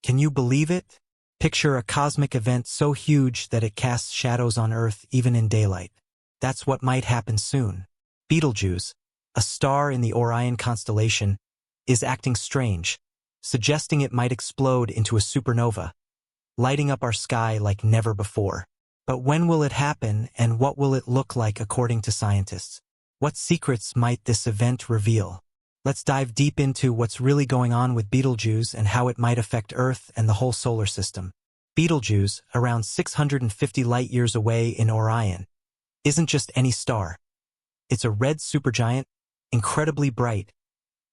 Can you believe it? Picture a cosmic event so huge that it casts shadows on Earth even in daylight. That's what might happen soon. Betelgeuse, a star in the Orion constellation, is acting strange, suggesting it might explode into a supernova, lighting up our sky like never before. But when will it happen, and what will it look like according to scientists? What secrets might this event reveal? Let's dive deep into what's really going on with Betelgeuse and how it might affect Earth and the whole solar system. Betelgeuse, around 650 light-years away in Orion, isn't just any star. It's a red supergiant, incredibly bright,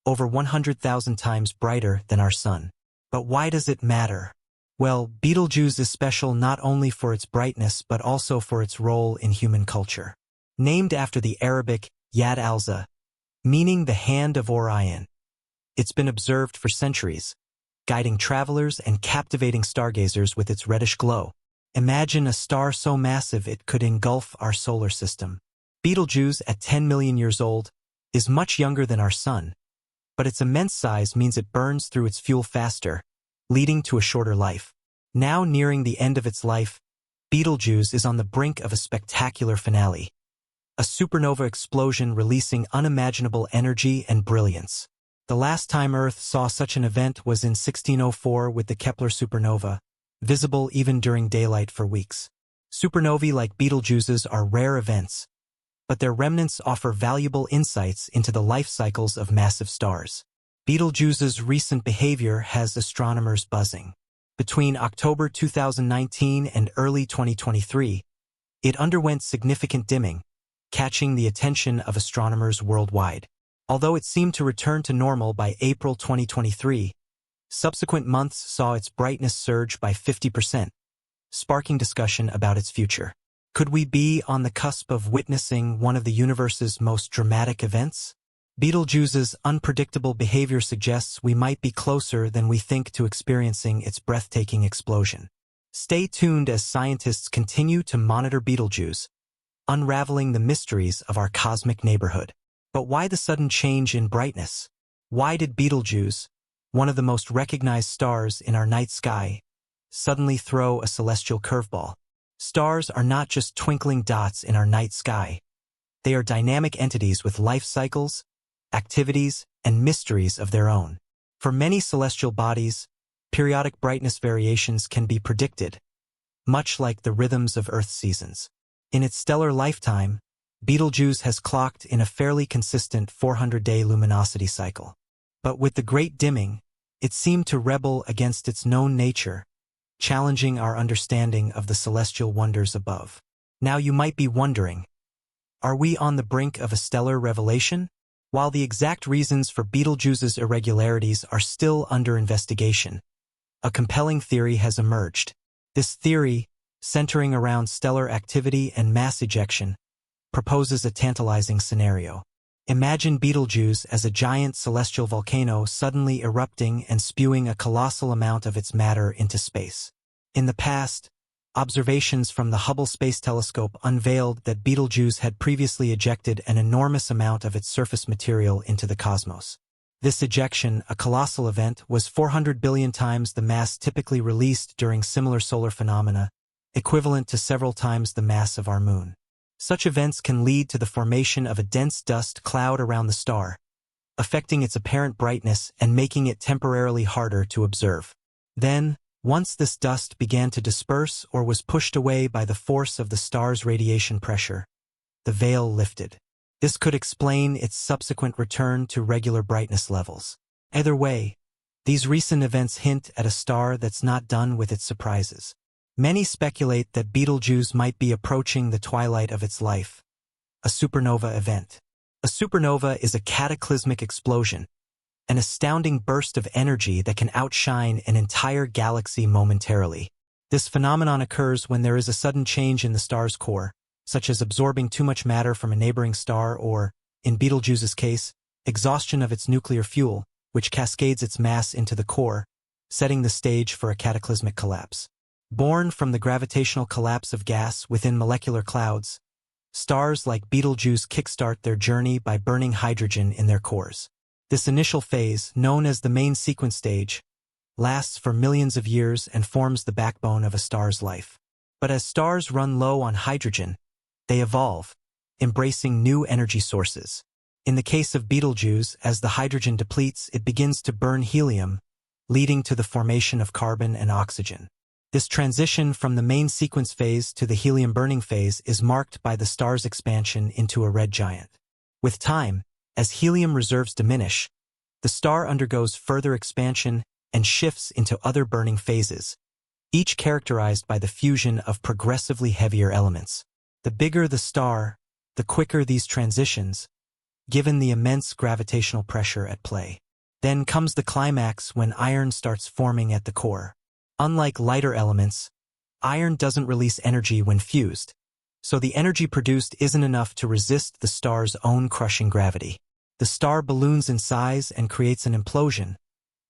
over 100,000 times brighter than our Sun. But why does it matter? Well, Betelgeuse is special not only for its brightness but also for its role in human culture. Named after the Arabic Yad al-Za, meaning the hand of Orion, it's been observed for centuries, guiding travelers and captivating stargazers with its reddish glow. Imagine a star so massive it could engulf our solar system. Betelgeuse, at 10 million years old, is much younger than our Sun, but its immense size means it burns through its fuel faster, leading to a shorter life. Now nearing the end of its life, Betelgeuse is on the brink of a spectacular finale, a supernova explosion releasing unimaginable energy and brilliance. The last time Earth saw such an event was in 1604 with the Kepler supernova, visible even during daylight for weeks. Supernovae like Betelgeuse's are rare events, but their remnants offer valuable insights into the life cycles of massive stars. Betelgeuse's recent behavior has astronomers buzzing. Between October 2019 and early 2023, it underwent significant dimming, catching the attention of astronomers worldwide. Although it seemed to return to normal by April 2023, subsequent months saw its brightness surge by 50%, sparking discussion about its future. Could we be on the cusp of witnessing one of the universe's most dramatic events? Betelgeuse's unpredictable behavior suggests we might be closer than we think to experiencing its breathtaking explosion. Stay tuned as scientists continue to monitor Betelgeuse, unraveling the mysteries of our cosmic neighborhood. But why the sudden change in brightness? Why did Betelgeuse, one of the most recognized stars in our night sky, suddenly throw a celestial curveball? Stars are not just twinkling dots in our night sky. They are dynamic entities with life cycles, activities, and mysteries of their own. For many celestial bodies, periodic brightness variations can be predicted, much like the rhythms of Earth's seasons. In its stellar lifetime, Betelgeuse has clocked in a fairly consistent 400-day luminosity cycle. But with the great dimming, it seemed to rebel against its known nature, challenging our understanding of the celestial wonders above. Now you might be wondering, are we on the brink of a stellar revelation? While the exact reasons for Betelgeuse's irregularities are still under investigation, a compelling theory has emerged. This theory, centering around stellar activity and mass ejection, proposes a tantalizing scenario. Imagine Betelgeuse as a giant celestial volcano suddenly erupting and spewing a colossal amount of its matter into space. In the past, observations from the Hubble Space Telescope unveiled that Betelgeuse had previously ejected an enormous amount of its surface material into the cosmos. This ejection, a colossal event, was 400 billion times the mass typically released during similar solar phenomena, equivalent to several times the mass of our Moon. Such events can lead to the formation of a dense dust cloud around the star, affecting its apparent brightness and making it temporarily harder to observe. Then, once this dust began to disperse or was pushed away by the force of the star's radiation pressure, the veil lifted. This could explain its subsequent return to regular brightness levels. Either way, these recent events hint at a star that's not done with its surprises. Many speculate that Betelgeuse might be approaching the twilight of its life, a supernova event. A supernova is a cataclysmic explosion, an astounding burst of energy that can outshine an entire galaxy momentarily. This phenomenon occurs when there is a sudden change in the star's core, such as absorbing too much matter from a neighboring star or, in Betelgeuse's case, exhaustion of its nuclear fuel, which cascades its mass into the core, setting the stage for a cataclysmic collapse. Born from the gravitational collapse of gas within molecular clouds, stars like Betelgeuse kickstart their journey by burning hydrogen in their cores. This initial phase, known as the main sequence stage, lasts for millions of years and forms the backbone of a star's life. But as stars run low on hydrogen, they evolve, embracing new energy sources. In the case of Betelgeuse, as the hydrogen depletes, it begins to burn helium, leading to the formation of carbon and oxygen. This transition from the main sequence phase to the helium-burning phase is marked by the star's expansion into a red giant. With time, as helium reserves diminish, the star undergoes further expansion and shifts into other burning phases, each characterized by the fusion of progressively heavier elements. The bigger the star, the quicker these transitions, given the immense gravitational pressure at play. Then comes the climax when iron starts forming at the core. Unlike lighter elements, iron doesn't release energy when fused, so the energy produced isn't enough to resist the star's own crushing gravity. The star balloons in size and creates an implosion,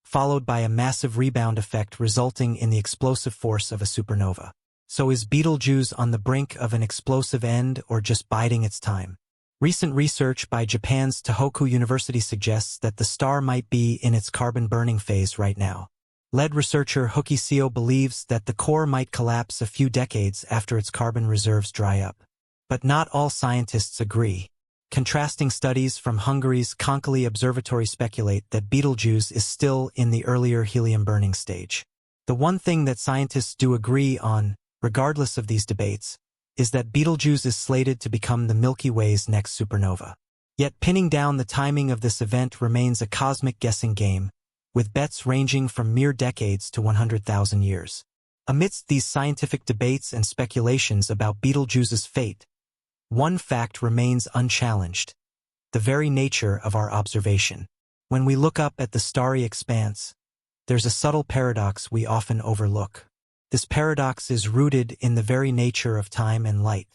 followed by a massive rebound effect resulting in the explosive force of a supernova. So is Betelgeuse on the brink of an explosive end or just biding its time? Recent research by Japan's Tohoku University suggests that the star might be in its carbon-burning phase right now. Lead researcher Huki Seo believes that the core might collapse a few decades after its carbon reserves dry up. But not all scientists agree. Contrasting studies from Hungary's Konkoly Observatory speculate that Betelgeuse is still in the earlier helium-burning stage. The one thing that scientists do agree on, regardless of these debates, is that Betelgeuse is slated to become the Milky Way's next supernova. Yet pinning down the timing of this event remains a cosmic guessing game, with bets ranging from mere decades to 100,000 years. Amidst these scientific debates and speculations about Betelgeuse's fate, one fact remains unchallenged: the very nature of our observation. When we look up at the starry expanse, there's a subtle paradox we often overlook. This paradox is rooted in the very nature of time and light.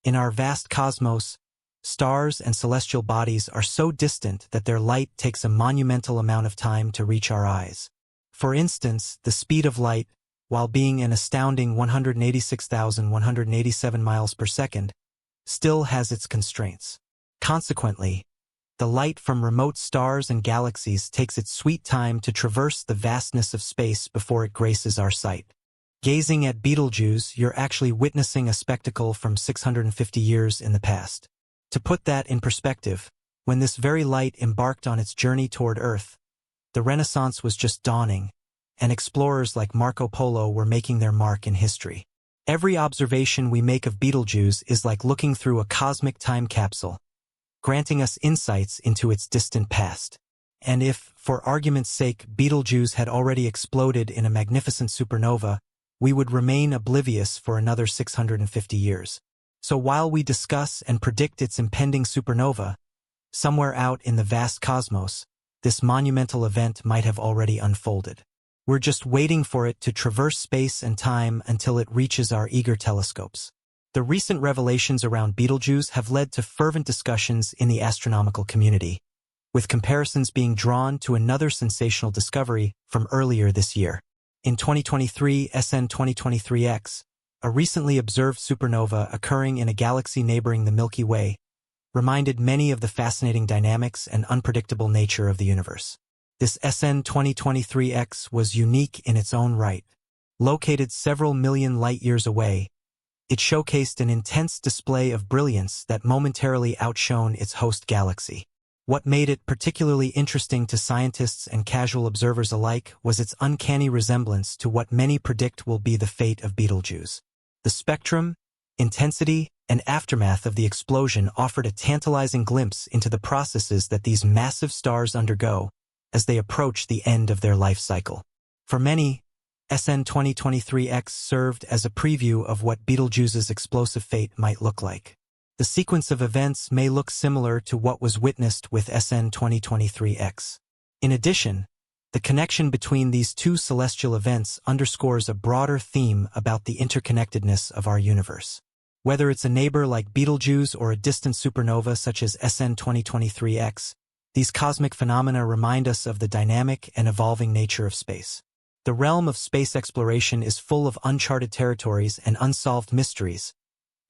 In our vast cosmos, stars and celestial bodies are so distant that their light takes a monumental amount of time to reach our eyes. For instance, the speed of light, while being an astounding 186,187 miles per second, still has its constraints. Consequently, the light from remote stars and galaxies takes its sweet time to traverse the vastness of space before it graces our sight. Gazing at Betelgeuse, you're actually witnessing a spectacle from 650 years in the past. To put that in perspective, when this very light embarked on its journey toward Earth, the Renaissance was just dawning, and explorers like Marco Polo were making their mark in history. Every observation we make of Betelgeuse is like looking through a cosmic time capsule, granting us insights into its distant past. And if, for argument's sake, Betelgeuse had already exploded in a magnificent supernova, we would remain oblivious for another 650 years. So while we discuss and predict its impending supernova, somewhere out in the vast cosmos, this monumental event might have already unfolded. We're just waiting for it to traverse space and time until it reaches our eager telescopes. The recent revelations around Betelgeuse have led to fervent discussions in the astronomical community, with comparisons being drawn to another sensational discovery from earlier this year. In 2023, SN 2023X, a recently observed supernova occurring in a galaxy neighboring the Milky Way, reminded many of the fascinating dynamics and unpredictable nature of the universe. This SN 2023X was unique in its own right. Located several million light-years away, it showcased an intense display of brilliance that momentarily outshone its host galaxy. What made it particularly interesting to scientists and casual observers alike was its uncanny resemblance to what many predict will be the fate of Betelgeuse. The spectrum, intensity, and aftermath of the explosion offered a tantalizing glimpse into the processes that these massive stars undergo as they approach the end of their life cycle. For many, SN 2023X served as a preview of what Betelgeuse's explosive fate might look like. The sequence of events may look similar to what was witnessed with SN 2023X. In addition, the connection between these two celestial events underscores a broader theme about the interconnectedness of our universe. Whether it's a neighbor like Betelgeuse or a distant supernova such as SN 2023X, these cosmic phenomena remind us of the dynamic and evolving nature of space. The realm of space exploration is full of uncharted territories and unsolved mysteries,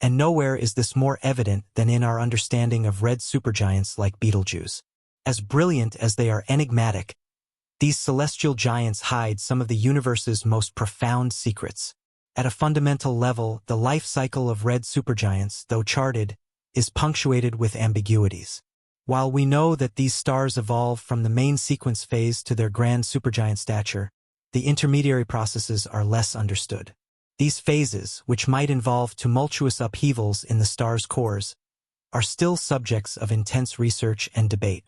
and nowhere is this more evident than in our understanding of red supergiants like Betelgeuse. As brilliant as they are enigmatic, These celestial giants hide some of the universe's most profound secrets. At a fundamental level, the life cycle of red supergiants, though charted, is punctuated with ambiguities. While we know that these stars evolve from the main sequence phase to their grand supergiant stature, the intermediary processes are less understood. These phases, which might involve tumultuous upheavals in the star's cores, are still subjects of intense research and debate.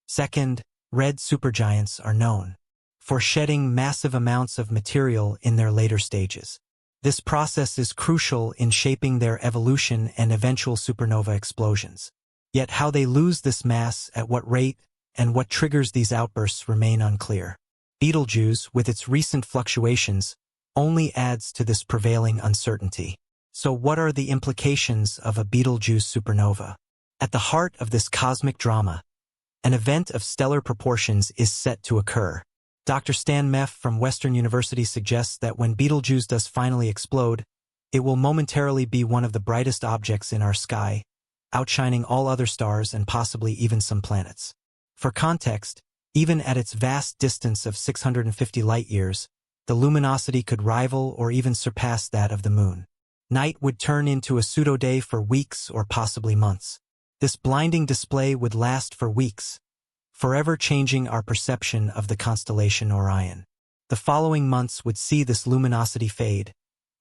Second, red supergiants are known for shedding massive amounts of material in their later stages. This process is crucial in shaping their evolution and eventual supernova explosions. Yet how they lose this mass, at what rate, and what triggers these outbursts remain unclear. Betelgeuse, with its recent fluctuations, only adds to this prevailing uncertainty. So what are the implications of a Betelgeuse supernova? At the heart of this cosmic drama, an event of stellar proportions is set to occur. Dr. Stan Meff from Western University suggests that when Betelgeuse does finally explode, it will momentarily be one of the brightest objects in our sky, outshining all other stars and possibly even some planets. For context, even at its vast distance of 650 light-years, the luminosity could rival or even surpass that of the moon. Night would turn into a pseudo-day for weeks or possibly months. This blinding display would last for weeks, forever changing our perception of the constellation Orion. The following months would see this luminosity fade,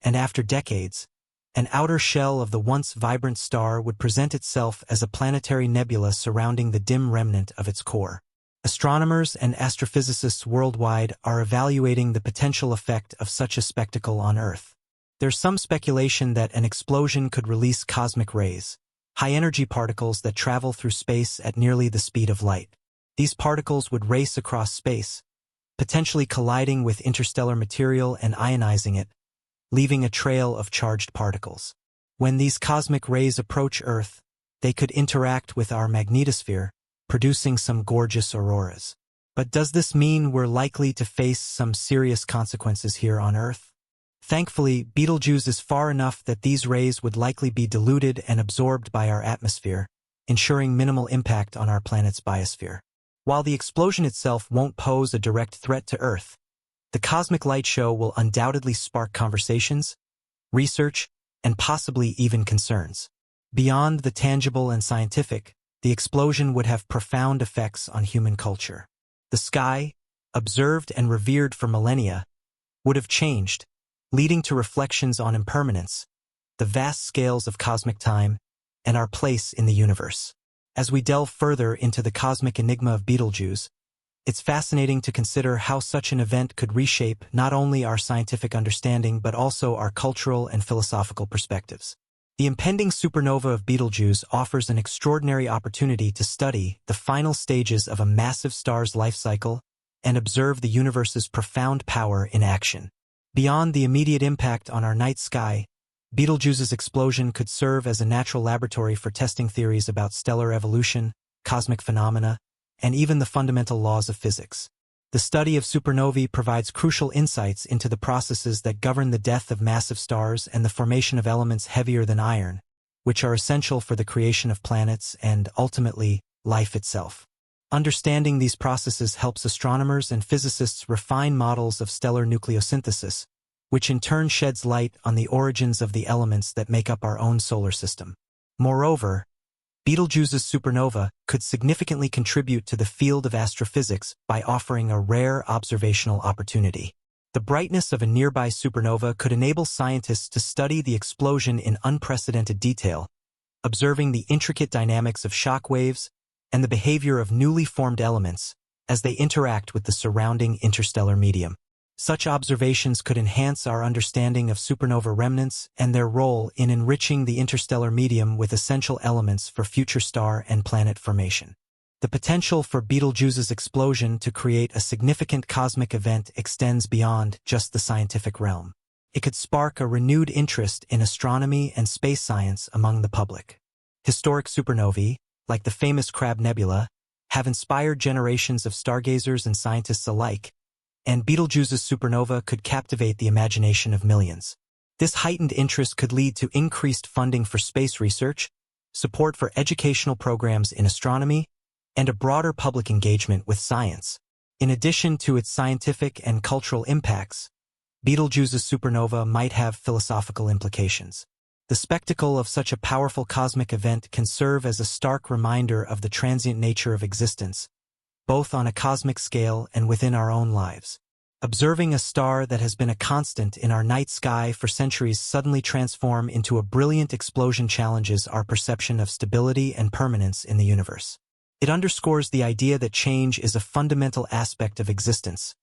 and after decades, an outer shell of the once vibrant star would present itself as a planetary nebula surrounding the dim remnant of its core. Astronomers and astrophysicists worldwide are evaluating the potential effect of such a spectacle on Earth. There's some speculation that an explosion could release cosmic rays, high-energy particles that travel through space at nearly the speed of light. These particles would race across space, potentially colliding with interstellar material and ionizing it, leaving a trail of charged particles. When these cosmic rays approach Earth, they could interact with our magnetosphere, producing some gorgeous auroras. But does this mean we're likely to face some serious consequences here on Earth? Thankfully, Betelgeuse is far enough that these rays would likely be diluted and absorbed by our atmosphere, ensuring minimal impact on our planet's biosphere. While the explosion itself won't pose a direct threat to Earth, the cosmic light show will undoubtedly spark conversations, research, and possibly even concerns. Beyond the tangible and scientific, the explosion would have profound effects on human culture. The sky, observed and revered for millennia, would have changed, leading to reflections on impermanence, the vast scales of cosmic time, and our place in the universe. As we delve further into the cosmic enigma of Betelgeuse, it's fascinating to consider how such an event could reshape not only our scientific understanding but also our cultural and philosophical perspectives. The impending supernova of Betelgeuse offers an extraordinary opportunity to study the final stages of a massive star's life cycle and observe the universe's profound power in action. Beyond the immediate impact on our night sky, Betelgeuse's explosion could serve as a natural laboratory for testing theories about stellar evolution, cosmic phenomena, and even the fundamental laws of physics. The study of supernovae provides crucial insights into the processes that govern the death of massive stars and the formation of elements heavier than iron, which are essential for the creation of planets and, ultimately, life itself. Understanding these processes helps astronomers and physicists refine models of stellar nucleosynthesis, which in turn sheds light on the origins of the elements that make up our own solar system. Moreover, Betelgeuse's supernova could significantly contribute to the field of astrophysics by offering a rare observational opportunity. The brightness of a nearby supernova could enable scientists to study the explosion in unprecedented detail, observing the intricate dynamics of shock waves and the behavior of newly formed elements as they interact with the surrounding interstellar medium. Such observations could enhance our understanding of supernova remnants and their role in enriching the interstellar medium with essential elements for future star and planet formation. The potential for Betelgeuse's explosion to create a significant cosmic event extends beyond just the scientific realm. It could spark a renewed interest in astronomy and space science among the public. Historic supernovae, like the famous Crab Nebula, have inspired generations of stargazers and scientists alike, and Betelgeuse's supernova could captivate the imagination of millions. This heightened interest could lead to increased funding for space research, support for educational programs in astronomy, and a broader public engagement with science. In addition to its scientific and cultural impacts, Betelgeuse's supernova might have philosophical implications. The spectacle of such a powerful cosmic event can serve as a stark reminder of the transient nature of existence, both on a cosmic scale and within our own lives. Observing a star that has been a constant in our night sky for centuries suddenly transform into a brilliant explosion challenges our perception of stability and permanence in the universe. It underscores the idea that change is a fundamental aspect of existence,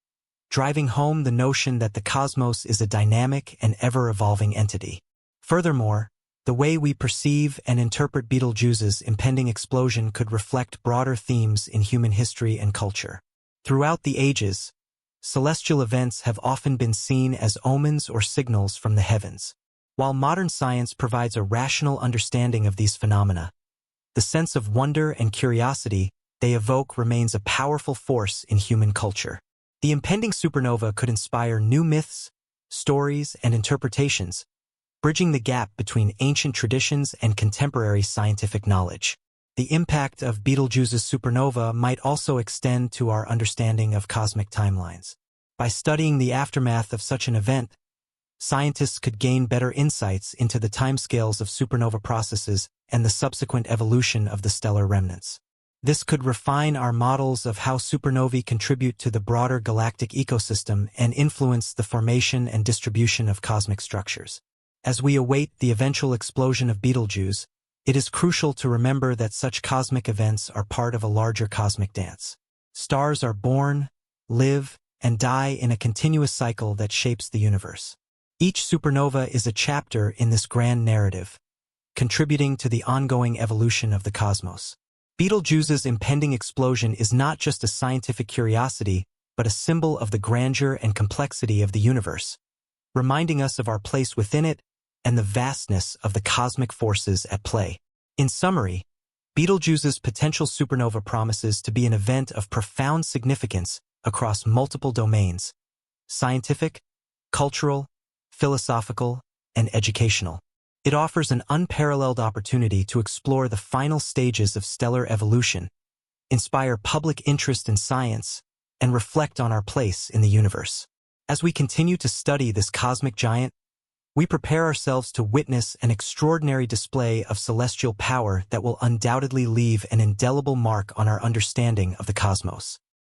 driving home the notion that the cosmos is a dynamic and ever-evolving entity. Furthermore, the way we perceive and interpret Betelgeuse's impending explosion could reflect broader themes in human history and culture. Throughout the ages, celestial events have often been seen as omens or signals from the heavens. While modern science provides a rational understanding of these phenomena, the sense of wonder and curiosity they evoke remains a powerful force in human culture. The impending supernova could inspire new myths, stories, and interpretations, bridging the gap between ancient traditions and contemporary scientific knowledge. The impact of Betelgeuse's supernova might also extend to our understanding of cosmic timelines. By studying the aftermath of such an event, scientists could gain better insights into the timescales of supernova processes and the subsequent evolution of the stellar remnants. This could refine our models of how supernovae contribute to the broader galactic ecosystem and influence the formation and distribution of cosmic structures. As we await the eventual explosion of Betelgeuse, it is crucial to remember that such cosmic events are part of a larger cosmic dance. Stars are born, live, and die in a continuous cycle that shapes the universe. Each supernova is a chapter in this grand narrative, contributing to the ongoing evolution of the cosmos. Betelgeuse's impending explosion is not just a scientific curiosity, but a symbol of the grandeur and complexity of the universe, reminding us of our place within it and the vastness of the cosmic forces at play. In summary, Betelgeuse's potential supernova promises to be an event of profound significance across multiple domains: scientific, cultural, philosophical, and educational. It offers an unparalleled opportunity to explore the final stages of stellar evolution, inspire public interest in science, and reflect on our place in the universe. As we continue to study this cosmic giant, we prepare ourselves to witness an extraordinary display of celestial power that will undoubtedly leave an indelible mark on our understanding of the cosmos.